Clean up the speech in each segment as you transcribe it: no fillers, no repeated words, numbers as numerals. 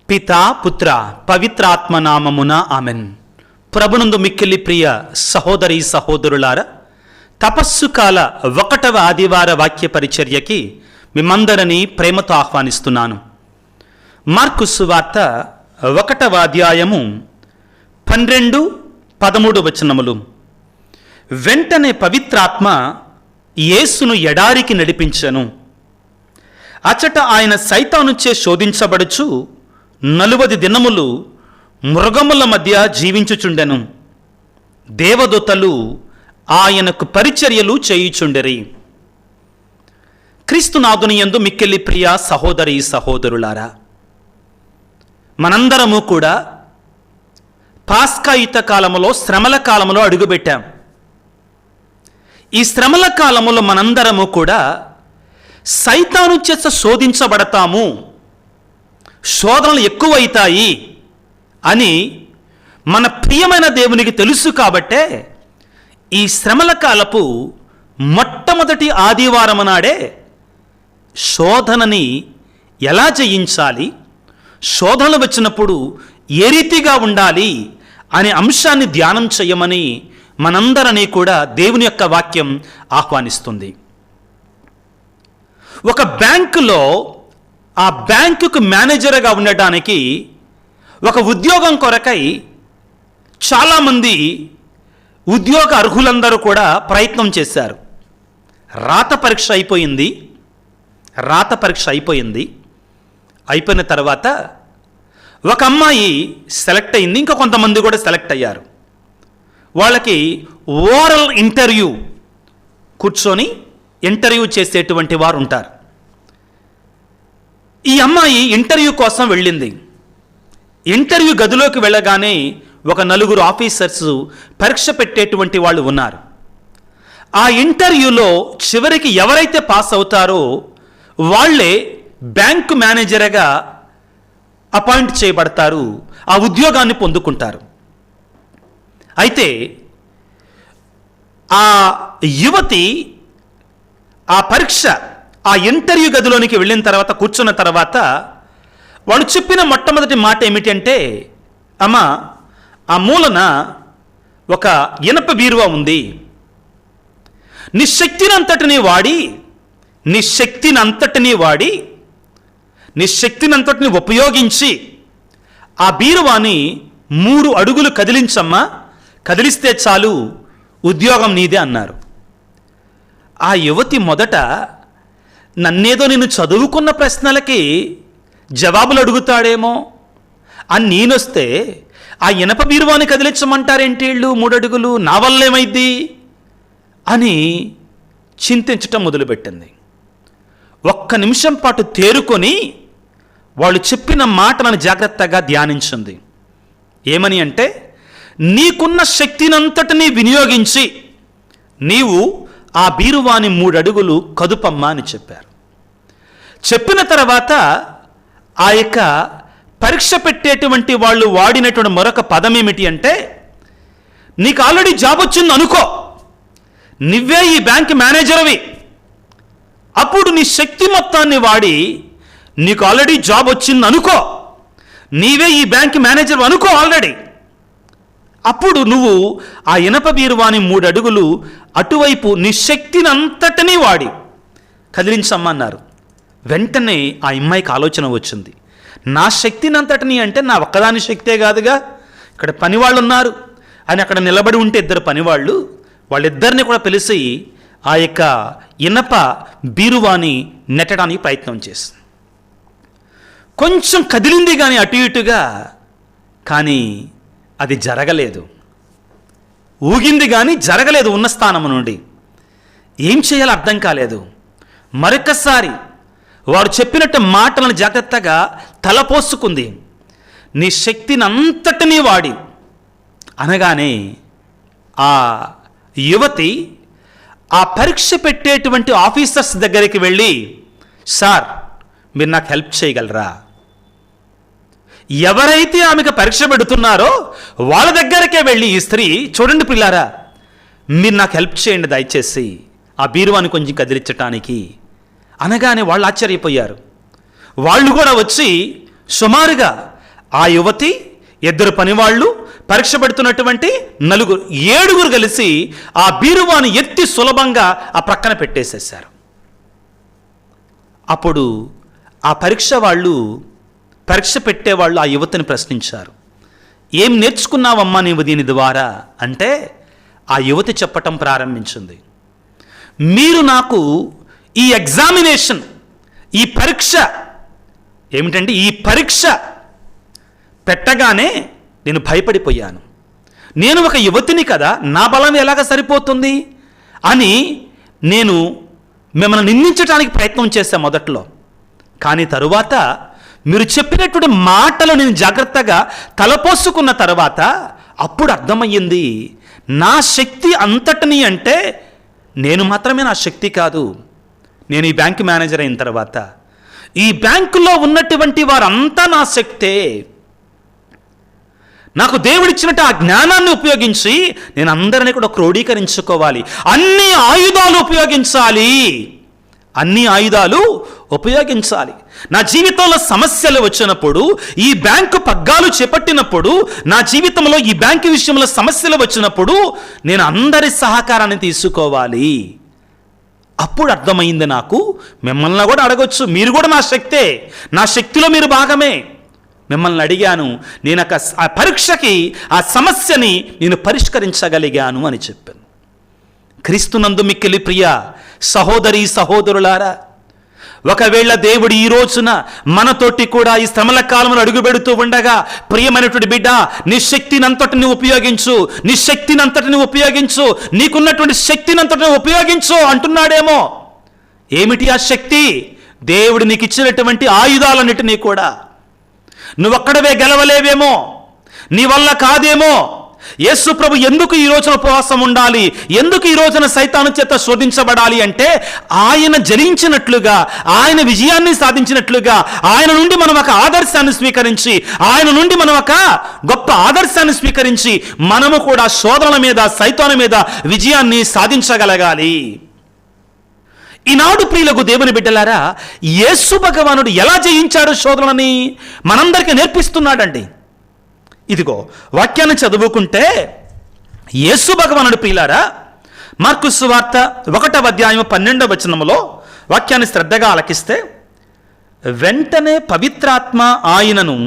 పితా పుత్ర పవిత్రాత్మ నామమున ఆమెన్. ప్రభునందు మిక్కిలి ప్రియ సహోదరి సహోదరులారా, తపస్సు కాల 1వ ఆదివార వాక్య పరిచర్యకి మిమ్మందరినీ ప్రేమతో ఆహ్వానిస్తున్నాను. మార్కు సువార్త 1వ అధ్యాయము 12-13 వచనములు. వెంటనే పవిత్రాత్మ యేసును ఎడారికి నడిపించెను. అచట ఆయన సైతానుచే శోధించబడుచు 40 దినములు మృగముల మధ్య జీవించుచుండెను. దేవదూతలు ఆయనకు పరిచర్యలు చేయుచుండెరి. క్రీస్తునాథుని యందు మిక్కిలి ప్రియ సహోదరి సహోదరులారా, మనందరము కూడా పాస్కాయుత కాలములో శ్రమల కాలములో అడుగుపెట్టాం. ఈ శ్రమల కాలములో మనందరము కూడా సైతాను చేత శోధించబడతాము, శోధనలు ఎక్కువైతాయి అని మన ప్రియమైన దేవునికి తెలుసు. కాబట్టే ఈ శ్రమల కాలపు మొట్టమొదటి ఆదివారం నాడే శోధనని ఎలా జయించాలి, శోధనలు వచ్చినప్పుడు ఏ రీతిగా ఉండాలి అనే అంశాన్ని ధ్యానం చేయమని మనందరినీ కూడా దేవుని యొక్క వాక్యం ఆహ్వానిస్తుంది. ఒక బ్యాంకులో ఆ బ్యాంకుకు మేనేజర్గా ఉండటానికి ఒక ఉద్యోగం కొరకై చాలామంది ఉద్యోగ అర్హులందరూ కూడా ప్రయత్నం చేశారు. రాత పరీక్ష అయిపోయింది. అయిపోయిన తర్వాత ఒక అమ్మాయి సెలెక్ట్ అయింది, ఇంకా కొంతమంది కూడా సెలెక్ట్ అయ్యారు. వాళ్ళకి ఓరల్ ఇంటర్వ్యూ కూర్చొని ఇంటర్వ్యూ చేసేటువంటి వారు ఉంటారు. ఈ అమ్మాయి ఇంటర్వ్యూ కోసం వెళ్ళింది. ఇంటర్వ్యూ గదిలోకి వెళ్ళగానే ఒక 4 ఆఫీసర్స్ పరీక్ష పెట్టేటువంటి వాళ్ళు ఉన్నారు. ఆ ఇంటర్వ్యూలో చివరికి ఎవరైతే పాస్ అవుతారో వాళ్ళే బ్యాంకు మేనేజర్గా అపాయింట్ చేయబడతారు, ఆ ఉద్యోగాన్ని పొందుకుంటారు. అయితే ఆ యువతి ఆ ఇంటర్వ్యూ గదిలోనికి వెళ్ళిన తర్వాత కూర్చున్న తర్వాత వాళ్ళు చెప్పిన మొట్టమొదటి మాట ఏమిటంటే, అమ్మా, ఆ మూలన ఒక ఇనప బీరువా ఉంది. నీ శక్తినంతటినీ ఉపయోగించి ఆ బీరువాని 3 అడుగులు కదిలించమ్మా, కదిలిస్తే చాలు, ఉద్యోగం నీదే అన్నారు. ఆ యువతి మొదట నన్నేదో నేను చదువుకున్న ప్రశ్నలకి జవాబులు అడుగుతాడేమో అని నేనొస్తే ఆ ఇనప బీరువాని కదిలించమంటారేంటి వీళ్ళు 3 అడుగులు, నా వల్లేమైద్ది అని చింతించటం మొదలుపెట్టింది. 1 నిమిషం పాటు తేరుకొని వాళ్ళు చెప్పిన మాటలను జాగ్రత్తగా ధ్యానించింది. ఏమని అంటే, నీకున్న శక్తినంతటినీ వినియోగించి నీవు ఆ బీరువాని 3 అడుగులు కదుపమ్మా అని చెప్పారు. చెప్పిన తర్వాత ఆ యొక్క పరీక్ష పెట్టేటువంటి వాళ్ళు వాడినటువంటి మరొక పదం ఏమిటి అంటే, నీకు ఆల్రెడీ జాబ్ వచ్చింది అనుకో, నువ్వే ఈ బ్యాంక్ మేనేజర్వి, అప్పుడు నీ శక్తి మొత్తాన్ని వాడి నీకు ఆల్రెడీ జాబ్ వచ్చింది అనుకో, నీవే ఈ బ్యాంక్ మేనేజర్ అనుకో ఆల్రెడీ, అప్పుడు నువ్వు ఆ ఇనప బీరువాని 3 అడుగులు అటువైపు నీ శక్తిని అంతటినీ వాడి కదిలించమ్మన్నారు. వెంటనే ఆ అమ్మాయికి ఆలోచన వచ్చింది, నా శక్తిని అంతటినీ అంటే నా ఒక్కదాని శక్తే కాదుగా, ఇక్కడ పనివాళ్ళు ఉన్నారు అని అక్కడ నిలబడి ఉంటే 2 పనివాళ్ళు, వాళ్ళిద్దరిని కూడా పిలిచి ఆ యొక్క ఇనప బీరువాని నెట్టడానికి ప్రయత్నం చేసింది. కొంచెం కదిలింది కానీ అటు ఇటుగా, కానీ అది జరగలేదు. ఊగింది కానీ జరగలేదు ఉన్న స్థానం నుండి. ఏం చేయాలో అర్థం కాలేదు. మరొకసారి వారు చెప్పినట్టు మాటలను జాగ్రత్తగా తలపోసుకుంది. నీ శక్తిని అంతటినీ వాడి అనగానే ఆ యువతి ఆ పరీక్ష పెట్టేటువంటి ఆఫీసర్స్ దగ్గరికి వెళ్ళి, సార్, మీరు నాకు హెల్ప్ చేయగలరా? ఎవరైతే ఆమెకు పరీక్ష పెడుతున్నారో వాళ్ళ దగ్గరకే వెళ్ళి ఈ స్త్రీ, చూడండి పిల్లారా, మీరు నాకు హెల్ప్ చేయండి దయచేసి ఆ బీరువాని కొంచెం కదిలించటానికి అనగానే వాళ్ళు ఆశ్చర్యపోయారు. వాళ్ళు కూడా వచ్చి సుమారుగా ఆ యువతి, 2 పనివాళ్ళు, పరీక్ష పెడుతున్నటువంటి 7 కలిసి ఆ బీరువాని ఎత్తి సులభంగా ఆ ప్రక్కన పెట్టేసేశారు. అప్పుడు ఆ పరీక్ష పెట్టేవాళ్ళు ఆ యువతిని ప్రశ్నించారు, ఏం నేర్చుకున్నావమ్మా నీవు దీని ద్వారా అంటే ఆ యువతి చెప్పటం ప్రారంభించింది, మీరు నాకు ఈ ఎగ్జామినేషన్, ఈ పరీక్ష ఏమిటంటే ఈ పరీక్ష పెట్టగానే నేను భయపడిపోయాను. నేను ఒక యువతిని కదా, నా బలం ఎలాగ సరిపోతుంది అని నేను మిమ్మల్ని నిందించడానికి ప్రయత్నం చేశాను మొదట్లో. కానీ తరువాత మీరు చెప్పినటువంటి మాటలు నేను జాగ్రత్తగా తలపోసుకున్న తర్వాత అప్పుడు అర్థమయ్యింది, నా శక్తి అంతటిని అంటే నేను మాత్రమే నా శక్తి కాదు. నేను ఈ బ్యాంక్ మేనేజర్ అయిన తర్వాత ఈ బ్యాంకులో ఉన్నటువంటి వారంతా నా శక్తే. నాకు దేవుడిచ్చినట్టు ఆ జ్ఞానాన్ని ఉపయోగించి నేను అందరినీ కూడా క్రోడీకరించుకోవాలి. అన్ని ఆయుధాలు ఉపయోగించాలి. నా జీవితంలో సమస్యలు వచ్చినప్పుడు, ఈ బ్యాంకు పగ్గాలు చేపట్టినప్పుడు, నా జీవితంలో ఈ బ్యాంకు విషయంలో సమస్యలు వచ్చినప్పుడు నేను అందరి సహకారాన్ని తీసుకోవాలి. అప్పుడు అర్థమైంది నాకు, మిమ్మల్ని కూడా అడగొచ్చు, మీరు కూడా నా శక్తే, నా శక్తిలో మీరు భాగమే. మిమ్మల్ని అడిగాను, నేను ఆ పరీక్షకి ఆ సమస్యని నేను పరిష్కరించగలిగాను అని చెప్పాను. క్రీస్తునందు మిక్కిలి ప్రియ సహోదరి సహోదరులారా, ఒకవేళ దేవుడు ఈ రోజున మనతోటి కూడా ఈ శ్రమల కాలంలో అడుగుపెడుతూ ఉండగా, ప్రియమైనటువంటి బిడ్డ, నీ శక్తినంతటిని ఉపయోగించు, నీకున్నటువంటి శక్తినంతటిని ఉపయోగించు అంటున్నాడేమో. ఏమిటి ఆ శక్తి? దేవుడు నీకు ఇచ్చినటువంటి ఆయుధాలన్నిటినీ కూడా నువ్వొక్కడవే గెలవలేవేమో, నీ వల్ల కాదేమో. యేసు ప్రభు ఎందుకు ఈ రోజున ఉపవాసం ఉండాలి, ఎందుకు ఈ రోజున సైతాను చేత శోధించబడాలి అంటే, ఆయన జయించినట్లుగా, ఆయన విజయాన్ని సాధించినట్లుగా, ఆయన నుండి మనం ఒక ఆదర్శాన్ని స్వీకరించి, గొప్ప ఆదర్శాన్ని స్వీకరించి మనము కూడా శోధనల మీద, సైతాను మీద విజయాన్ని సాధించగలగాలి. ఈనాడు ప్రియులకు దేవుని బిడ్డలారా, యేసు భగవానుడు ఎలా జయించాడు శోధనని మనందరికీ నేర్పిస్తున్నాడండి. ఇదిగో వాక్యాన్ని చదువుకుంటే, యేసు భగవానుడు ప్రియులారా, మార్కు సువార్త 1వ అధ్యాయం 12వ వచనములో వాక్యాన్ని శ్రద్ధగా ఆలకిస్తే, వెంటనే పవిత్రాత్మ ఆయనను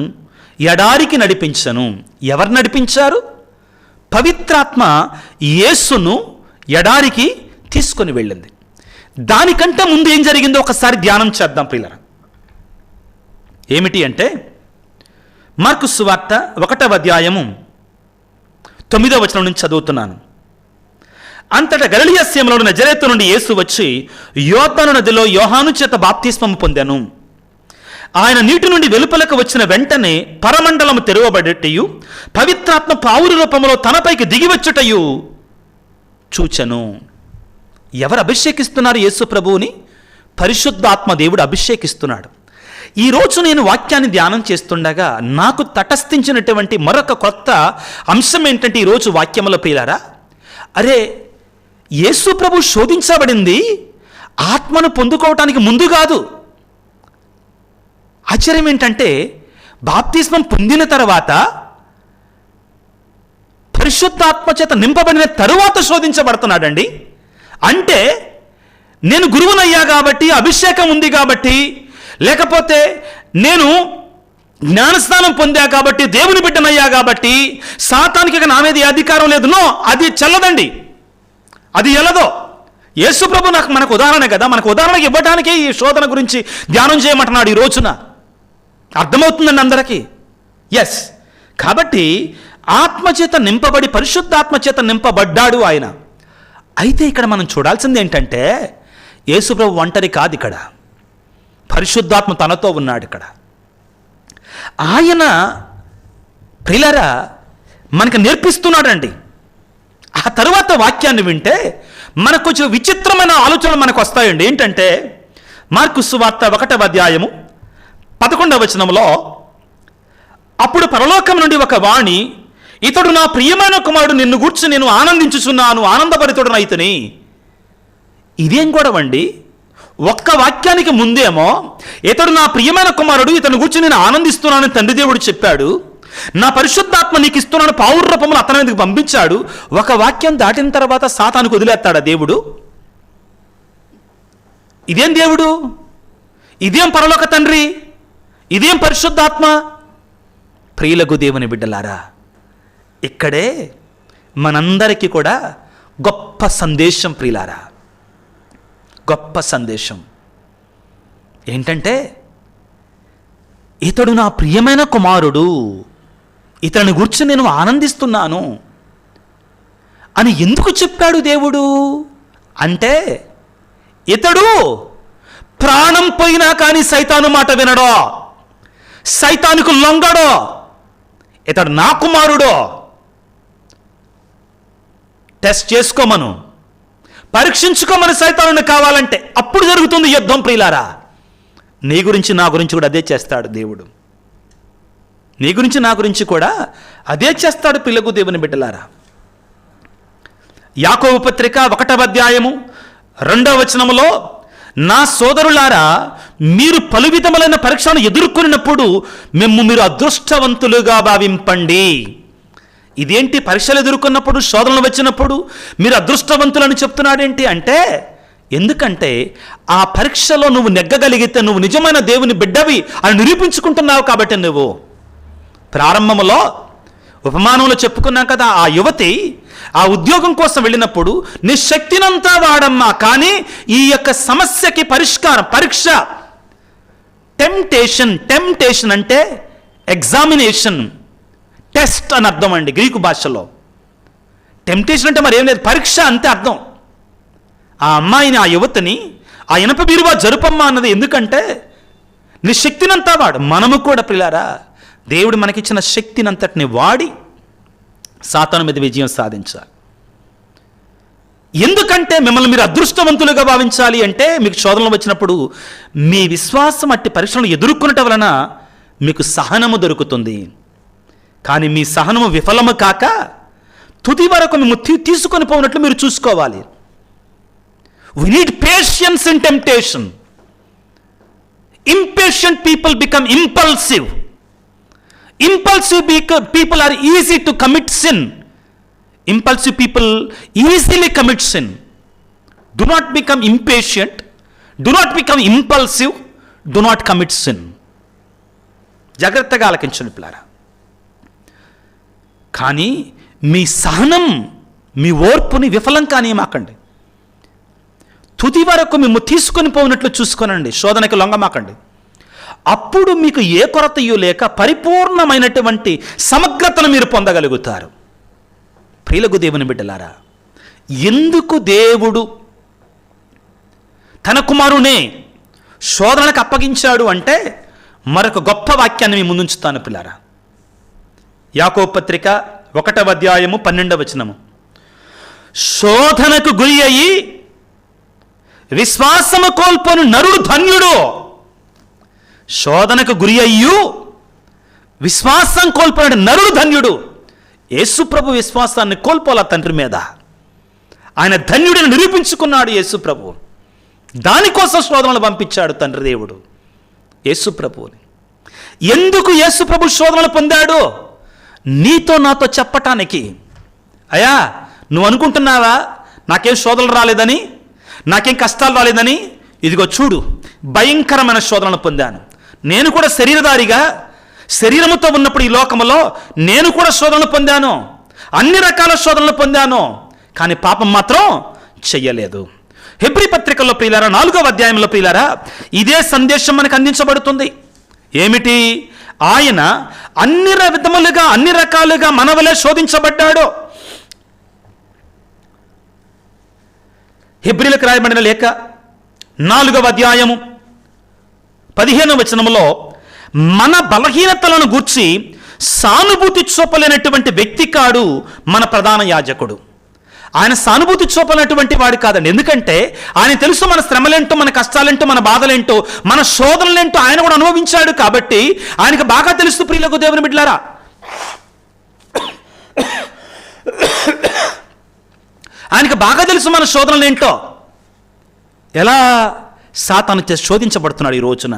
ఎడారికి నడిపించను. ఎవరు నడిపించారు? పవిత్రాత్మ యేసును ఎడారికి తీసుకొని వెళ్ళింది. దానికంటే ముందు ఏం జరిగిందో ఒకసారి ధ్యానం చేద్దాం ప్రియులారా. ఏమిటి అంటే, మార్కు సువార్త 1వ అధ్యాయము 9వ వచనం నుంచి చదువుతున్నాను. అంతటా గలిలయ సీమలోని నజరేతు నుండి యేసు వచ్చి యోర్దాను నదిలో యోహాను చేత బాప్తిస్మము పొందెను. ఆయన నీటి నుండి వెలుపలకు వచ్చిన వెంటనే పరమండలము తెరవబడేటయు, పవిత్రాత్మ పావురు రూపంలో తనపైకి దిగివచ్చుటయు చూచెను. ఎవరు అభిషేకిస్తున్నారు యేసు ప్రభువుని? పరిశుద్ధాత్మ దేవుడు అభిషేకిస్తున్నాడు. ఈరోజు నేను వాక్యాన్ని ధ్యానం చేస్తుండగా నాకు తటస్థించినటువంటి మరొక కొత్త అంశం ఏంటంటే, ఈరోజు వాక్యముల ప్రియులారా, అరే యేసు ప్రభు శోధించబడింది ఆత్మను పొందుకోవటానికి ముందు కాదు. ఆశ్చర్యం ఏంటంటే, బాప్తిస్మం పొందిన తర్వాత, పరిశుద్ధాత్మ చేత నింపబడిన తరువాత శోధించబడుతున్నాడండి. అంటే నేను గురువునయ్యా కాబట్టి, అభిషేకం ఉంది కాబట్టి, లేకపోతే నేను జ్ఞానస్నానం పొందా కాబట్టి, దేవుని బిడ్డనయ్యా కాబట్టి సాతానికి నా మీద అధికారం లేదు. నో, అది చెల్లదండి, అది ఎలదో. యేసు ప్రభు మనకు ఉదాహరణ కదా, మనకు ఉదాహరణకి ఇవ్వడానికే ఈ శోధన గురించి ధ్యానం చేయమంటున్నాడు ఈ రోజున. అర్థమవుతుందండి అందరికీ? ఎస్. కాబట్టి ఆత్మచేత నింపబడి, పరిశుద్ధాత్మ చేత నింపబడ్డాడు ఆయన. అయితే ఇక్కడ మనం చూడాల్సింది ఏంటంటే, యేసు ప్రభు ఒంటరి కాదు, ఇక్కడ పరిశుద్ధాత్మ తనతో ఉన్నాడు. ఇక్కడ ఆయన ప్రియులారా మనకు నేర్పిస్తున్నాడండి. ఆ తరువాత వాక్యాన్ని వింటే మనకు కొంచెం విచిత్రమైన ఆలోచనలు మనకు వస్తాయండి. ఏంటంటే, మార్కు సువార్త 1వ అధ్యాయము 11వ వచనంలో, అప్పుడు పరలోకం నుండి ఒక వాణి, ఇతడు నా ప్రియమైన కుమారుడు, నిన్ను గూర్చి నేను ఆనందించుచున్నాను, ఆనందభరితుడనైతిని. ఇదేం గొడవండి? ఒక్క వాక్యానికి ముందేమో ఇతడు నా ప్రియమైన కుమారుడు, ఇతని గురించి నేను ఆనందిస్తున్నానని తండ్రి దేవుడు చెప్పాడు. నా పరిశుద్ధాత్మ నీకు ఇస్తున్నాను పావుర రూపంలో అతని మీదకి పంపించాడు. ఒక వాక్యం దాటిన తర్వాత సాతానుకు వదిలేస్తాడా దేవుడు? ఇదేం దేవుడు? ఇదేం పరలోక తండ్రి? ఇదేం పరిశుద్ధాత్మ? ప్రియులకు దేవుని బిడ్డలారా, ఇక్కడే మనందరికీ కూడా గొప్ప సందేశం ప్రియులారా, గొప్ప సందేశం ఏంటంటే, ఇతడు నా ప్రియమైన కుమారుడు, ఇతని గురించి నేను ఆనందిస్తున్నాను అని ఎందుకు చెప్పాడు దేవుడు అంటే, ఇతడు ప్రాణం పోయినా కానీ సైతాను మాట వినడో, సైతానుకు లొంగడో, ఇతడు నా కుమారుడో. టెస్ట్ చేసుకోమను, పరీక్షించుకోమని సైతాను కావాలంటే అప్పుడు జరుగుతుంది యుద్ధం ప్రియులారా. నీ గురించి నా గురించి కూడా అదే చేస్తాడు దేవుడు. నీ గురించి నా గురించి కూడా అదే చేస్తాడు పిల్లకు దేవుని బిడ్డలారా. యాకోబు పత్రిక 1వ అధ్యాయము 2వ వచనములో, నా సోదరులారా, మీరు పలు విధములైన పరీక్షను ఎదుర్కొన్నప్పుడు మీరు అదృష్టవంతులుగా భావింపండి. ఇదేంటి? పరీక్షలు ఎదుర్కొన్నప్పుడు, శోధనలు వచ్చినప్పుడు మీరు అదృష్టవంతులని చెప్తున్నాడేంటి అంటే, ఎందుకంటే ఆ పరీక్షలో నువ్వు నెగ్గగలిగితే నువ్వు నిజమైన దేవుని బిడ్డవి అని నిరూపించుకుంటున్నావు. కాబట్టి నువ్వు ప్రారంభంలో ఉపమానంలో చెప్పుకున్నాం కదా, ఆ యువతి ఆ ఉద్యోగం కోసం వెళ్ళినప్పుడు నీ శక్తినంతా వాడమ్మా, కానీ ఈ యొక్క సమస్యకి పరిష్కారం పరీక్ష, టెంప్టేషన్ అంటే ఎగ్జామినేషన్, టెస్ట్ అని అర్థం అండి గ్రీకు భాషలో. టెంప్టేషన్ అంటే మరి ఏం లేదు, పరీక్ష అంతే అర్థం. ఆ అమ్మాయిని, ఆ యువతిని ఆ ఇనప బీరువా జరుపమ్మా అన్నది ఎందుకంటే నీ శక్తినంతా వాడు. మనము కూడా ప్రియులారా, దేవుడు మనకిచ్చిన శక్తినంతటిని వాడి సాతాను మీద విజయం సాధించాలి. ఎందుకంటే మిమ్మల్ని మీరు అదృష్టవంతులుగా భావించాలి అంటే, మీకు శోధనలు వచ్చినప్పుడు మీ విశ్వాసం అట్టి పరీక్షలను ఎదుర్కొనటం వలన మీకు సహనము దొరుకుతుంది. కానీ మీ సహనము విఫలము కాక తుది వరకు మేము తీసుకొని పోయినట్లు మీరు చూసుకోవాలి. We need patience in temptation. Impatient people become impulsive. Impulsive people are easy to commit sin. Impulsive people easily commit sin. Do not become impatient. Do not become impulsive. Do not commit sin. జాగ్రత్తగా ఆలకించండి పిల్లారా. కానీ మీ సహనం, మీ ఓర్పుని విఫలం కానీయమాకండి. తుది వరకు మేము తీసుకొని పోయినట్లు చూసుకోనండి, శోధనకి లొంగమాకండి. అప్పుడు మీకు ఏ కొరతయో లేక పరిపూర్ణమైనటువంటి సమగ్రతను మీరు పొందగలుగుతారు. ప్రియులకు దేవుని బిడ్డలారా, ఎందుకు దేవుడు తన కుమారునే శోధనలకు అప్పగించాడు అంటే మరొక గొప్ప వాక్యాన్ని మీ ముందుంచుతాను పిల్లారా. యాకోబు పత్రిక 1వ అధ్యాయము 12వ వచనము, శోధనకు గురి అయి విశ్వాసము కోల్పోను నరుడు ధన్యుడు. శోధనకు గురి అయ్యు విశ్వాసం కోల్పోయిన నరుడు ధన్యుడు. యేసుప్రభు విశ్వాసాన్ని కోల్పోలా తండ్రి మీద. ఆయన ధన్యుడిని నిరూపించుకున్నాడు యేసుప్రభు. దానికోసం శోధనలు పంపించాడు తండ్రి దేవుడు యేసుప్రభుని. ఎందుకు యేసుప్రభు శోధనలు పొందాడు? నీతో నాతో చెప్పటానికి. అయ్యా, నువ్వు అనుకుంటున్నావా నాకేం శోధనలు రాలేదని, నాకేం కష్టాలు రాలేదని? ఇదిగో చూడు, భయంకరమైన శోధనలు పొందాను. నేను కూడా శరీరధారిగా, శరీరముతో ఉన్నప్పుడు ఈ లోకములో నేను కూడా శోధనలు పొందాను, అన్ని రకాల శోధనలు పొందాను, కానీ పాపం మాత్రం చెయ్యలేదు. హెబ్రీ పత్రికల్లో ప్రియులారా 4వ అధ్యాయంలో ప్రియులారా ఇదే సందేశం మనకు అందించబడుతుంది. ఏమిటి? ఆయన అన్ని విధములుగా, అన్ని రకాలుగా మనవలే శోధించబడ్డాడు. హెబ్రీలకు రాయబడిన లేఖ 4వ అధ్యాయము 15వ వచనములో మన బలహీనతలను గూర్చి సానుభూతి చూపలేనటువంటి వ్యక్తి కాడు మన ప్రధాన యాజకుడు. ఆయన సానుభూతి చూపలేనటువంటి వాడు కాదండి. ఎందుకంటే ఆయన తెలుసు మన శ్రమలేంటో, మన కష్టాలేంటో, మన బాధలేంటో, మన శోధనలేంటో ఆయన కూడా అనుభవించాడు. కాబట్టి ఆయనకు బాగా తెలుసు ప్రియులకు దేవుని బిడ్డలారా. ఆయనకు బాగా తెలుసు మన శోధనలు ఏంటో. ఎలా? సాతానుచే శోధించబడుతున్నాడు ఈ రోజున.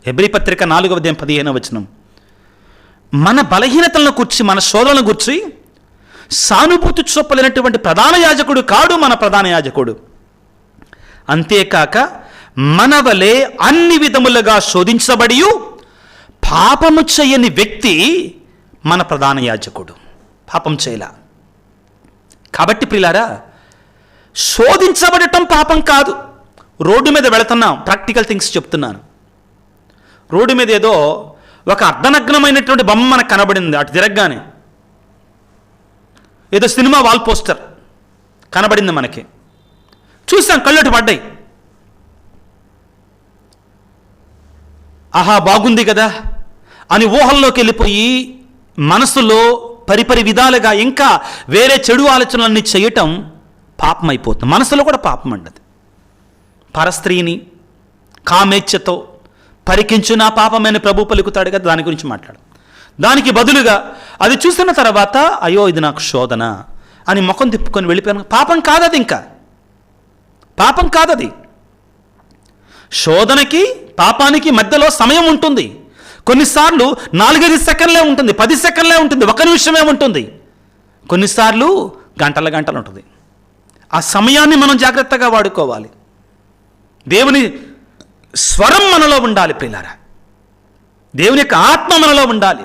హెబ్రీ పత్రిక 4:15 మన బలహీనతలను గురించి, మన శోధనలను గురించి సానుభూతి చూపలేనటువంటి ప్రధాన యాజకుడు కాడు మన ప్రధాన యాజకుడు. అంతేకాక మన వలె అన్ని విధములుగా శోధించబడి పాపము చేయని వ్యక్తి మన ప్రధాన యాజకుడు. పాపం చేయలా. కాబట్టి ప్రియులారా, శోధించబడటం పాపం కాదు. రోడ్డు మీద వెళుతున్నాం, ప్రాక్టికల్ థింగ్స్ చెప్తున్నాను. రోడ్డు మీద ఏదో ఒక అర్ధనగ్నమైనటువంటి బొమ్మ మనకు కనబడింది. అటు తిరగగానే ఏదో సినిమా వాల్ పోస్టర్ కనబడింది మనకి. చూసాం, కళ్ళటు పడ్డాయి. ఆహా, బాగుంది కదా అని ఊహల్లోకి వెళ్ళిపోయి మనసులో పరిపరి విధాలుగా ఇంకా వేరే చెడు ఆలోచనలన్నీ చేయటం పాపం అయిపోతుంది. మనసులో కూడా పాపం అండది. పరస్త్రీని కామేచ్ఛతో పరికించునా పాపమైన ప్రభు పలుకుతాడు కదా, దాని గురించి మాట్లాడు. దానికి బదులుగా అది చూసిన తర్వాత అయ్యో ఇది నాకు శోధన అని ముఖం తిప్పుకొని వెళ్ళిపోయాను. పాపం కాదది, ఇంకా పాపం కాదది. శోధనకి పాపానికి మధ్యలో సమయం ఉంటుంది. కొన్నిసార్లు 4-5 సెకండ్లే ఉంటుంది, 10 సెకండ్లే ఉంటుంది, 1 నిమిషమే ఉంటుంది. కొన్నిసార్లు గంటలు ఉంటుంది. ఆ సమయాన్ని మనం జాగ్రత్తగా వాడుకోవాలి. దేవుని స్వరం మనలో ఉండాలి ప్రియులారా. దేవుని యొక్క ఆత్మ మనలో ఉండాలి.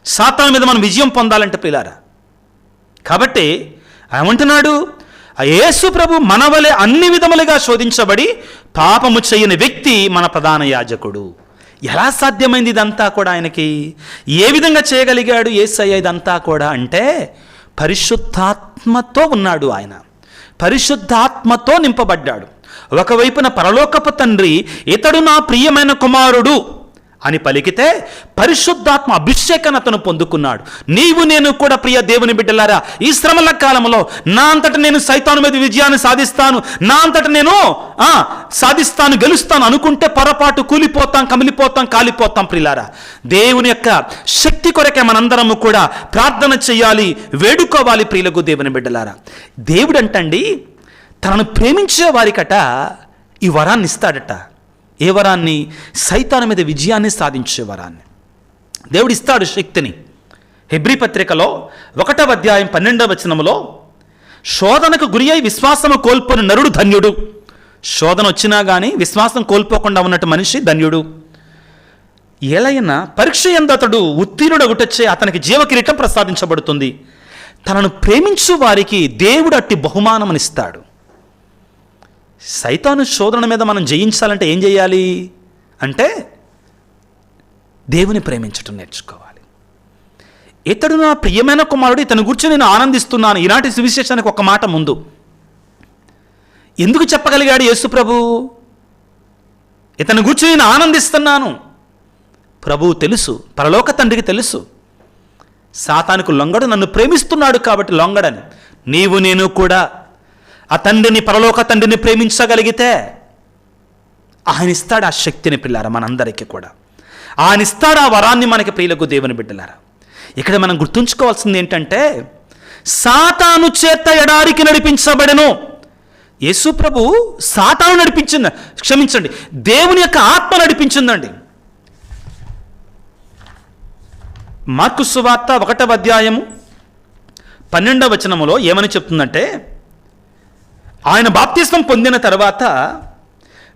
సాతాను మీద మనం విజయం పొందాలంటే ప్రియులారా. కాబట్టి ఏమంటున్నాడు, యేసు ప్రభు మన వలె అన్ని విధములుగా శోధించబడి పాపము చేయని వ్యక్తి మన ప్రధాన యాజకుడు. ఎలా సాధ్యమైంది ఇదంతా కూడా ఆయనకి? ఏ విధంగా చేయగలిగాడు యేసయ్య ఇదంతా కూడా అంటే పరిశుద్ధాత్మతో ఉన్నాడు. ఆయన పరిశుద్ధాత్మతో నింపబడ్డాడు. ఒకవైపున పరలోకపు తండ్రి ఇతడు నా ప్రియమైన కుమారుడు అని పలికితే పరిశుద్ధాత్మ అభిషేకాన్ని అతను పొందుకున్నాడు. నీవు నేను కూడా ప్రియ దేవుని బిడ్డలారా, ఈ శ్రమల కాలంలో నా అంతట నేను సైతాను మీద విజయాన్ని సాధిస్తాను, నా అంతట నేను సాధిస్తాను, గెలుస్తాను అనుకుంటే పొరపాటు కూలిపోతాం, కమిలిపోతాం, కాలిపోతాం. ప్రియులారా, దేవుని యొక్క శక్తి కొరకే మనందరము కూడా ప్రార్థన చేయాలి, వేడుకోవాలి. ప్రియులకు దేవుని బిడ్డలారా, దేవుడు అంటండి తనను ప్రేమించే వారికట ఈ వరాన్ని ఇస్తాడట. ఏ వరాన్ని? సైతాను మీద విజయాన్ని సాధించే వరాన్ని దేవుడు ఇస్తాడు, శక్తిని. హెబ్రీ పత్రికలో 1:12 శోధనకు గురి అయి విశ్వాసము కోల్పోని నరుడు ధన్యుడు. శోధన వచ్చినా కానీ విశ్వాసం కోల్పోకుండా ఉన్నట్టు మనిషి ధన్యుడు. ఎలైనా పరీక్ష యందు అతడు ఉత్తీర్ణుడగుటచ్చే అతనికి జీవకిరీటం ప్రసాదించబడుతుంది. తనను ప్రేమించు వారికి దేవుడు అట్టి బహుమానమనిస్తాడు. సైతాను శోధన మీద మనం జయించాలంటే ఏం చేయాలి అంటే దేవుని ప్రేమించటం నేర్చుకోవాలి. ఇతడు నా ప్రియమైన కుమారుడు, ఇతని గురించి నేను ఆనందిస్తున్నాను. ఈనాటి సువిశేషానికి ఒక మాట ముందు ఎందుకు చెప్పగలిగాడు యేసు ప్రభు? ఇతని గురించి నేను ఆనందిస్తున్నాను. ప్రభువు తెలుసు, పరలోక తండ్రికి తెలుసు సాతానుకు లొంగడు, నన్ను ప్రేమిస్తున్నాడు కాబట్టి లొంగడని. నీవు నేను కూడా ఆ తండ్రిని, పరలోక తండ్రిని ప్రేమించగలిగితే ఆయన ఇస్తాడు ఆ శక్తిని పిల్లారా మనందరికీ కూడా. ఆయన ఇస్తాడు ఆ వరాన్ని మనకి ప్రియులకు దేవుని బిడ్డలారా. ఇక్కడ మనం గుర్తుంచుకోవాల్సింది ఏంటంటే సాతాను చేత ఎడారికి నడిపించబడెను. యేసు ప్రభు సాతాను క్షమించండి, దేవుని యొక్క ఆత్మ నడిపించిందండి. మార్కు సువార్త 1:12 ఏమని చెప్తుందంటే, ఆయన బాప్తిస్మం పొందిన తర్వాత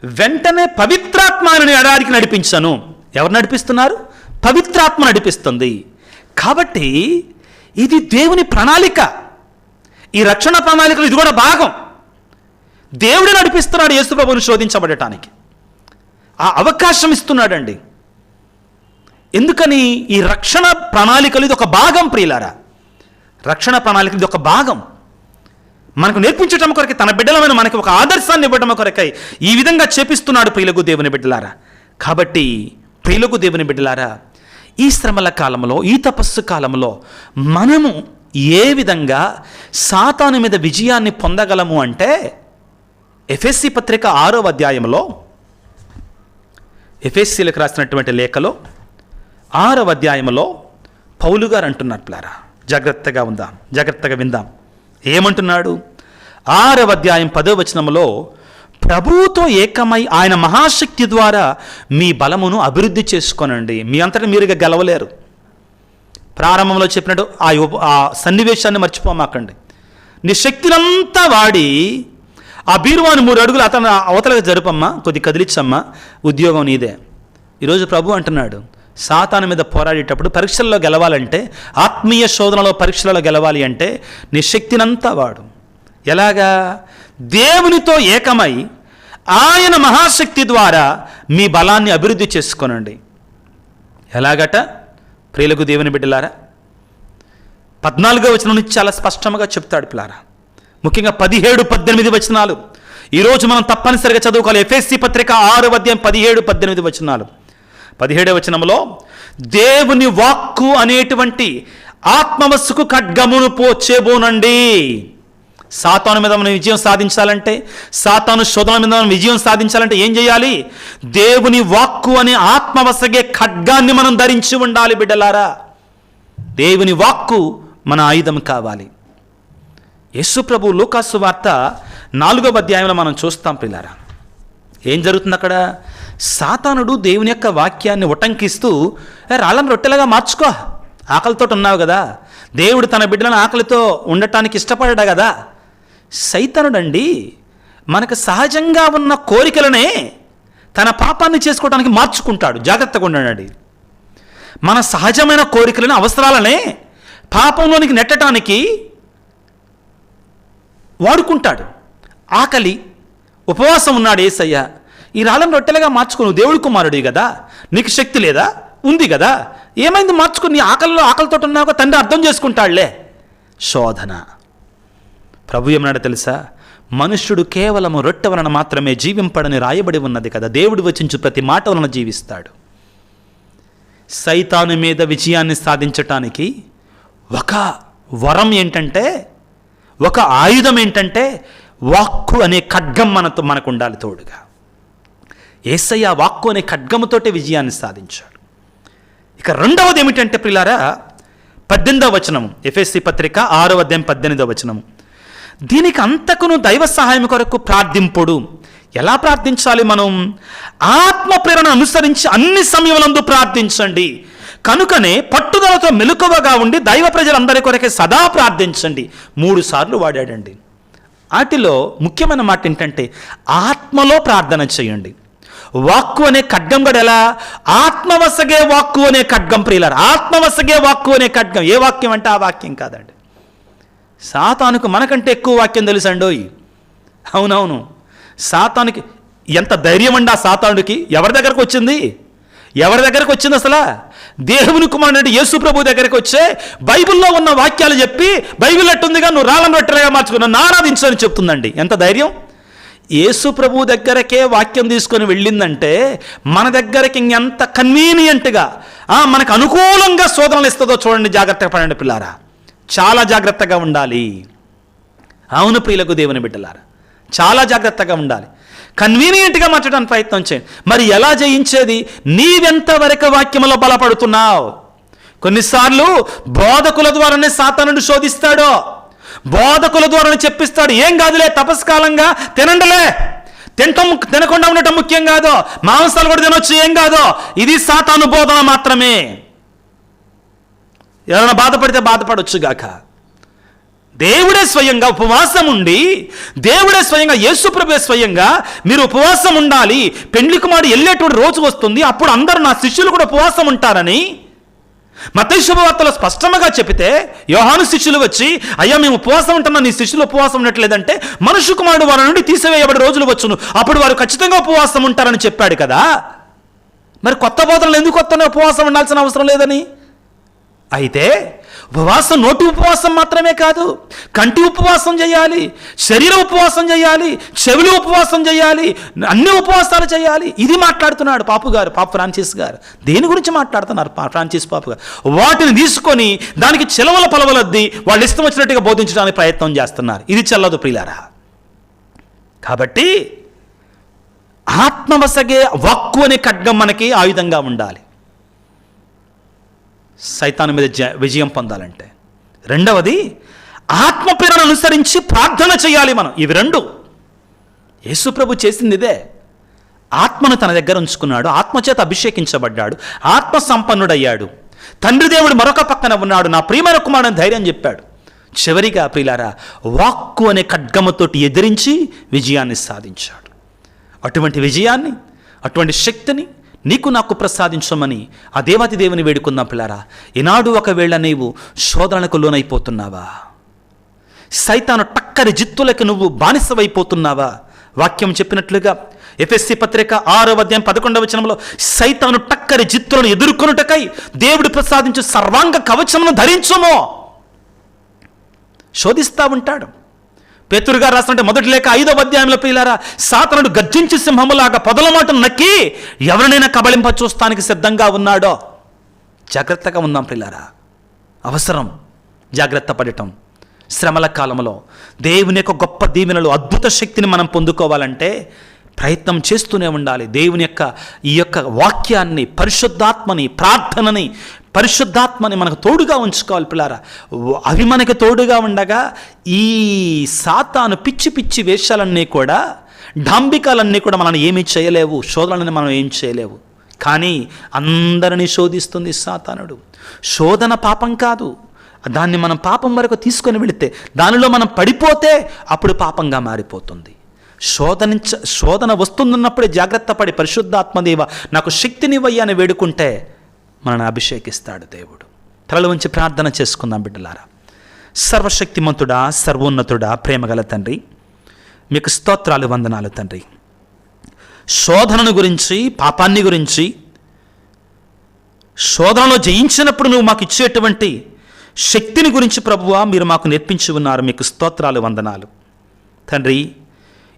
వెంటనే పవిత్రాత్మ ఆయనని ఎడారికి నడిపించను. ఎవరు నడిపిస్తున్నారు? పవిత్రాత్మ నడిపిస్తుంది. కాబట్టి ఇది దేవుని ప్రణాళిక. ఈ రక్షణ ప్రణాళికలో ఇది కూడా భాగం. దేవుడు నడిపిస్తున్నాడు యేసు ప్రభువుని శోధించబడటానికి. ఆ అవకాశం ఇస్తున్నాడండి. ఎందుకని? ఈ రక్షణ ప్రణాళికలు ఇది ఒక భాగం ప్రియులారా. రక్షణ ప్రణాళిక ఇది ఒక భాగం. మనకు నేర్పించటం కొరకే, తన బిడ్డలమైన మనకి ఒక ఆదర్శాన్ని ఇవ్వడం కొరకై ఈ విధంగా చేపిస్తున్నాడు ప్రియులకు దేవుని బిడ్డలారా. కాబట్టి ప్రియులకు దేవుని బిడ్డలారా, ఈ శ్రమల కాలంలో, ఈ తపస్సు కాలంలో మనము ఏ విధంగా సాతాను మీద విజయాన్ని పొందగలము అంటే ఎఫెసీ పత్రిక 6వ ఎఫెసీలకు రాసినటువంటి లేఖలో 6వ పౌలు గారు అంటున్నట్లారా, జాగ్రత్తగా విందాం. ఏమంటున్నాడు? 6వ 10వ ప్రభువుతో ఏకమై ఆయన మహాశక్తి ద్వారా మీ బలమును అభివృద్ధి చేసుకోనండి. మీ అంతటా మీరుగా గెలవలేరు. ప్రారంభంలో చెప్పినట్టు ఆ సన్నివేశాన్ని మర్చిపోమాకండి. నీ శక్తినంతా వాడి ఆ బీరువాని 3 అడుగులు అతను అవతలకు జరుపమ్మా, కొద్ది కదిలిచ్చమ్మా, ఉద్యోగం నీదే. ఈరోజు ప్రభు అంటున్నాడు, సాతాను మీద పోరాడేటప్పుడు పరీక్షల్లో గెలవాలంటే, ఆత్మీయ శోధనలో పరీక్షలలో గెలవాలి అంటే నీ శక్తినంతా వాడు. ఎలాగా? దేవునితో ఏకమై ఆయన మహాశక్తి ద్వారా మీ బలాన్ని అభివృద్ధి చేసుకోనండి. ఎలాగట? ప్రియులకు దేవుని బిడ్డలారా, 14వ వచనం నుంచి చాలా స్పష్టంగా చెప్తాడు పిల్లారా. ముఖ్యంగా 17, 18 వచనాలు ఈరోజు మనం తప్పనిసరిగా చదువుకోవాలి. ఎఫెసీ పత్రిక 6వ అధ్యాయం 17, 18 వచనాలు. 17వ వచనంలో దేవుని వాక్కు అనేటువంటి ఆత్మవశకు ఖడ్గమును పోచేబోనండి. సాతాను మీద మనం విజయం సాధించాలంటే, సాతాను శోధన మీద మనం విజయం సాధించాలంటే ఏం చేయాలి? దేవుని వాక్కు అనే ఆత్మవశగే ఖడ్గాన్ని మనం ధరించి ఉండాలి బిడ్డలారా. దేవుని వాక్కు మన ఆయుధం కావాలి. యేసు ప్రభు లూకాసు వార్త 4వ అధ్యాయంలో మనం చూస్తాం పిల్లారా. ఏం జరుగుతుంది అక్కడ? సాతానుడు దేవుని యొక్క వాక్యాన్ని ఉటంకిస్తూ, రాళ్ళను రొట్టెలుగా మార్చుకో, ఆకలితో ఉన్నావు కదా, దేవుడు తన బిడ్డలను ఆకలితో ఉండటానికి ఇష్టపడ్డా కదా. సైతానుడండి మనకు సహజంగా ఉన్న కోరికలనే తన పాపాన్ని చేసుకోవడానికి మార్చుకుంటాడు. జాగ్రత్తగా ఉండండి. మన సహజమైన కోరికలను, అవసరాలనే పాపంలోనికి నెట్టడానికి వాడుకుంటాడు. ఆకలి, ఉపవాసం ఉన్నాడు యేసయ్య, ఈ రాళ్ళను రొట్టెలుగా మార్చుకుని, దేవుడి కుమారుడి కదా, నీకు శక్తి లేదా? ఉంది కదా, ఏమైంది మార్చుకుని, నీ ఆకలితో ఉన్నావు, తండ్రి అర్థం చేసుకుంటాడులే. శోధన. ప్రభు ఏమన్నాడు తెలుసా? మనుష్యుడు కేవలము రొట్టె వలన మాత్రమే జీవింపడని రాయబడి ఉన్నది కదా, దేవుడు వచించు ప్రతి మాట వలన జీవిస్తాడు. సైతాను మీద విజయాన్ని సాధించటానికి ఒక వరం ఏంటంటే, ఒక ఆయుధం ఏంటంటే వాక్కు అనే ఖడ్గం మనకు ఉండాలి తోడుగా. యేసయ్య వాక్కు అనే ఖడ్గముతోటే విజయాన్ని సాధించాడు. ఇక రెండవది ఏమిటంటే ప్రియులారా, 18వ వచనము, ఎఫెసీ పత్రిక 6వ అధ్యాయం 18వ వచనము. దీనికి అంతకును దైవ సహాయం కొరకు ప్రార్థింపుడు. ఎలా ప్రార్థించాలి మనం? ఆత్మ ప్రేరణ అనుసరించి అన్ని సమయములందు ప్రార్థించండి. కనుకనే పట్టుదలతో మెలకువగా ఉండి దైవ ప్రజలందరి కొరకే సదా ప్రార్థించండి. 3 సార్లు వాడాడండి. వాటిలో ముఖ్యమైన మాట ఏంటంటే ఆత్మలో ప్రార్థన చేయండి. వాక్కు అనే ఖడ్గం కూడా ఎలా? ఆత్మవశగే వాక్కు అనే ఖడ్గం ప్రియులారా. ఆత్మవశగే వాక్కు అనే ఖడ్గం. ఏ వాక్యం అంటే ఆ వాక్యం కాదండి. సాతానుకు మనకంటే ఎక్కువ వాక్యం తెలుసండోయ్. అవునవును, సాతానుకి ఎంత ధైర్యం అండి ఆ సాతానుడికి. ఎవరి దగ్గరకు వచ్చింది? అసలు దేవుని కుమారుడు యేసు ప్రభు దగ్గరికి వచ్చే బైబిల్లో ఉన్న వాక్యాలు చెప్పి, బైబిల్ అట్టుందిగా నువ్వు రాళ్ళను రొట్టెలుగా మార్చుకుని నన్ను ఆరాధించని చెప్తుందండి. ఎంత ధైర్యం! యేసు ప్రభు దగ్గరకే వాక్యం తీసుకొని వెళ్ళిందంటే మన దగ్గరికి ఇంకెంత కన్వీనియంట్గా, మనకు అనుకూలంగా శోధనలు ఇస్తుందో చూడండి. జాగ్రత్తగా పడండి పిల్లారా, చాలా జాగ్రత్తగా ఉండాలి. అవును ప్రియులకు దేవుని బిడ్డలారా, చాలా జాగ్రత్తగా ఉండాలి. కన్వీనియంట్గా మార్చడానికి ప్రయత్నం చేయండి. మరి ఎలా జయించేది? నీవెంతవరకు వాక్యములో బలపడుతున్నావు? కొన్నిసార్లు బోధకుల ద్వారానే సాతానుడు శోధిస్తాడు. బోధకుల ద్వారానే చెప్పిస్తాడు, ఏం కాదులే, తపస్కాలంగా తినండిలే, తినకుండా ఉండటం ముఖ్యం కాదు, మాంసాలు కూడా తినొచ్చు, ఏం కాదు, ఇది సాతాను బోధన మాత్రమే. ఎవరైనా బాధపడితే బాధపడొచ్చు గాక. దేవుడే స్వయంగా ఉపవాసం ఉండి, దేవుడే స్వయంగా, యేసుప్రభువే స్వయంగా మీరు ఉపవాసం ఉండాలి, పెండ్లి కుమారుడు వెళ్ళేటువంటి రోజు వస్తుంది, అప్పుడు అందరూ నా శిష్యులు కూడా ఉపవాసం ఉంటారని మత్తయి శుభవార్తలో స్పష్టంగా చెప్పితే, యోహాను శిష్యులు వచ్చి, అయ్యా మేము ఉపవాసం ఉంటున్నా, నీ శిష్యులు ఉపవాసం ఉండట్లేదంటే, మనుష్య కుమారుడు వారి నుండి తీసివేయబడే రోజులు వచ్చును, అప్పుడు వారు ఖచ్చితంగా ఉపవాసం ఉంటారని చెప్పాడు కదా. మరి కొత్త బోధనలు ఎందుకు కొత్తనే ఉపవాసం ఉండాల్సిన అవసరం లేదని? అయితే ఉపవాసం నోటి ఉపవాసం మాత్రమే కాదు, కంటి ఉపవాసం చేయాలి, శరీర ఉపవాసం చేయాలి, చెవులు ఉపవాసం చేయాలి, అన్ని ఉపవాసాలు చేయాలి. ఇది మాట్లాడుతున్నాడు పాపు ఫ్రాన్సిస్ గారు. దేని గురించి మాట్లాడుతున్నారు ఫ్రాన్సిస్ పాపు గారు? వాటిని తీసుకొని దానికి చెలవల పలవలద్ది వాళ్ళు ఇష్టం వచ్చినట్టుగా బోధించడానికి ప్రయత్నం చేస్తున్నారు. ఇది చెల్లదు ప్రియులారా. కాబట్టి ఆత్మవశగే వాక్కు అనే ఖడ్గం మనకి ఆయుధంగా ఉండాలి సైతాను మీద విజయం పొందాలంటే. రెండవది, ఆత్మ ప్రేరణ అనుసరించి ప్రార్థన చేయాలి మనం. ఇవి రెండు యేసుప్రభు చేసింది ఇదే. ఆత్మను తన దగ్గర ఉంచుకున్నాడు, ఆత్మచేత అభిషేకించబడ్డాడు, ఆత్మ సంపన్నుడయ్యాడు. తండ్రి దేవుడు మరొక పక్కన ఉన్నాడు, నా ప్రియమైన కుమారుని ధైర్యం చెప్పాడు. చివరిగా ప్రియులారా, వాక్కు అనే ఖడ్గముతోటి ఎదిరించి విజయాన్ని సాధించాడు. అటువంటి విజయాన్ని, అటువంటి శక్తిని నీకు నాకు ప్రసాదించమని ఆ దేవాతి దేవుని వేడుకుందాం పిల్లారా. ఈనాడు ఒకవేళ నీవు శోధనలకు లోనైపోతున్నావా? సైతాను టక్కరి జిత్తులకు నువ్వు బానిసవైపోతున్నావా? వాక్యం చెప్పినట్లుగా ఎఫెసీ పత్రిక 6వ అధ్యాయం 11వ వచనంలో సైతాను టక్కరి జిత్తులను ఎదుర్కొనుటకై దేవుడు ప్రసాదించు సర్వాంగ కవచమును ధరించుమో. శోధిస్తూ ఉంటాడు. పేతురుగా రాసినట్టు మొదటి లేఖ 5వ అధ్యాయంలో ప్రియులారా, సాతానుడు గర్జించి సింహములాగా పొదల మాటను నక్కి ఎవరినైనా కబళింప చూస్తానికి సిద్ధంగా ఉన్నాడో. జాగ్రత్తగా ఉందాం ప్రియులారా. అవసరం జాగ్రత్త పడటం. శ్రమల కాలంలో దేవుని యొక్క గొప్ప దీవెనలు, అద్భుత శక్తిని మనం పొందుకోవాలంటే ప్రయత్నం చేస్తూనే ఉండాలి. దేవుని యొక్క ఈ యొక్క వాక్యాన్ని, పరిశుద్ధాత్మని, ప్రార్థనని, పరిశుద్ధాత్మని మనకు తోడుగా ఉంచుకోవాలి పిల్లారా. అవి మనకు తోడుగా ఉండగా ఈ సాతాను పిచ్చి పిచ్చి వేషాలన్నీ కూడా, డాంబికాలన్నీ కూడా మనల్ని ఏమీ చేయలేవు, శోధనని మనం ఏం చేయలేవు. కానీ అందరినీ శోధిస్తుంది సాతానుడు. శోధన పాపం కాదు, దాన్ని మనం పాపం వరకు తీసుకొని వెళితే, దానిలో మనం పడిపోతే అప్పుడు పాపంగా మారిపోతుంది. శోధన వస్తుందన్నప్పుడే జాగ్రత్త పడి పరిశుద్ధాత్మదేవ నాకు శక్తినివ్వయ్యా అని వేడుకుంటే మనల్ని అభిషేకిస్తాడు దేవుడు. తలలు ఉంచి ప్రార్థన చేసుకుందాం బిడ్డలారా. సర్వశక్తిమంతుడా, సర్వోన్నతుడా, ప్రేమగల తండ్రి, మీకు స్తోత్రాలు, వందనాలు తండ్రి. శోధనను గురించి, పాపాన్ని గురించి, శోధనలో జయించినప్పుడు నువ్వు మాకు ఇచ్చేటువంటి శక్తిని గురించి ప్రభువా మీరు మాకు నేర్పించి ఉన్నారు. మీకు స్తోత్రాలు, వందనాలు తండ్రి.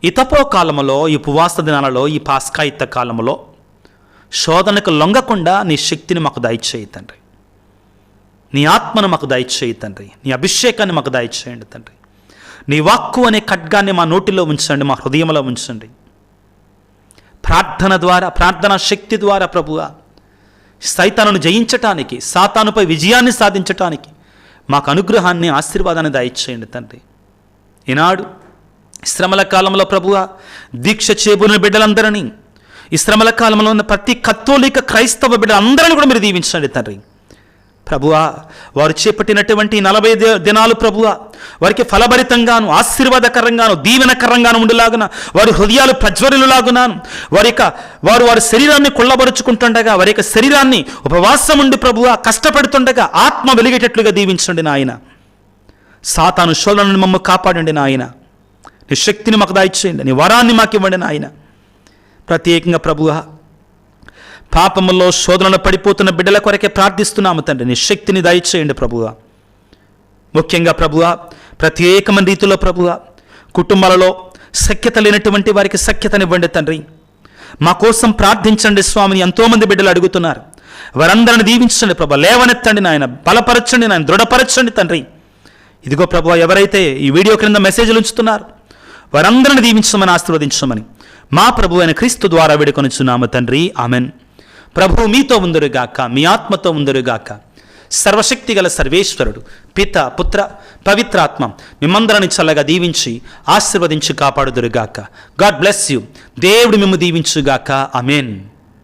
ఈ తపో కాలంలో, ఈ ఉపవాస దినాలలో, ఈ పాస్కాయిత కాలంలో శోధనకు లొంగకుండా నీ శక్తిని మాకు దయచేయి తండ్రి. నీ ఆత్మను మాకు దయచేయి తండ్రి. నీ అభిషేకాన్ని మాకు దయచేయండి తండ్రి. నీ వాక్కు అనే ఖడ్గాన్ని మా నోటిలో ఉంచండి, మా హృదయంలో ఉంచండి. ప్రార్థన ద్వారా, ప్రార్థనా శక్తి ద్వారా ప్రభువా సైతానును జయించటానికి, సాతానుపై విజయాన్ని సాధించటానికి మాకు అనుగ్రహాన్ని, ఆశీర్వాదాన్ని దయచేయండి తండ్రి. ఈనాడు శ్రమల కాలంలో ప్రభువా దీక్ష చేబూరిన బిడ్డలందరినీ, ఈ శ్రమల కాలంలో ఉన్న ప్రతి కత్తోలిక క్రైస్తవ బిడ్డలందరినీ కూడా మీరు దీవించండి తండ్రి. ప్రభువా వారు చేపట్టినటువంటి 40 దినాలు ప్రభువా వారికి ఫలభరితంగాను, ఆశీర్వాదకరంగాను, దీవెనకరంగాను ఉండేలాగున, వారి హృదయాలు ప్రజ్వరులాగునాను, వారి శరీరాన్ని కొల్లబరుచుకుంటుండగా, వారి యొక్క శరీరాన్ని ఉపవాసం ఉండి ప్రభువా కష్టపడుతుండగా ఆత్మ వెలిగేటట్లుగా దీవించండి నాయన. సాతాను శోధనను మమ్మ కాపాడండి నాయన. నీ శక్తిని మాకు దయచేయండి, నీ వరాన్ని మాకు ఇవ్వండి నాయన. ప్రత్యేకంగా ప్రభువా పాపములో శోధనలు పడిపోతున్న బిడ్డల కొరకే ప్రార్థిస్తున్నాము తండ్రి. నీ శక్తిని దయచేయండి ప్రభువా. ముఖ్యంగా ప్రభువా ప్రత్యేకమైన రీతిలో ప్రభువా కుటుంబాలలో సఖ్యత లేనటువంటి వారికి సఖ్యతనివ్వండి తండ్రి. మా కోసం ప్రార్థించండి స్వామిని ఎంతోమంది బిడ్డలు అడుగుతున్నారు. వారందరిని దీవించండి ప్రభా, లేవనెత్తండి నాయన, బలపరచండి నాయన, దృఢపరచండి తండ్రి. ఇదిగో ప్రభువా ఎవరైతే ఈ వీడియో క్రింద మెసేజ్లు ఉంచుతున్నారు వారందరిని దీవించమని, ఆశీర్వదించమని మా ప్రభు అయిన క్రీస్తు ద్వారా వేడుకొనుచున్నాము తండ్రి. ఆమెన్. ప్రభు మీతో ఉందరుగాక, మీ ఆత్మతో ఉందరుగాక. సర్వశక్తి గల సర్వేశ్వరుడు పిత, పుత్ర, పవిత్రాత్మ మిమ్మందరిని చల్లగా దీవించి ఆశీర్వదించి కాపాడుదురుగాక. God bless you. దేవుడు మిమ్ము దీవించుగాక. ఆమెన్.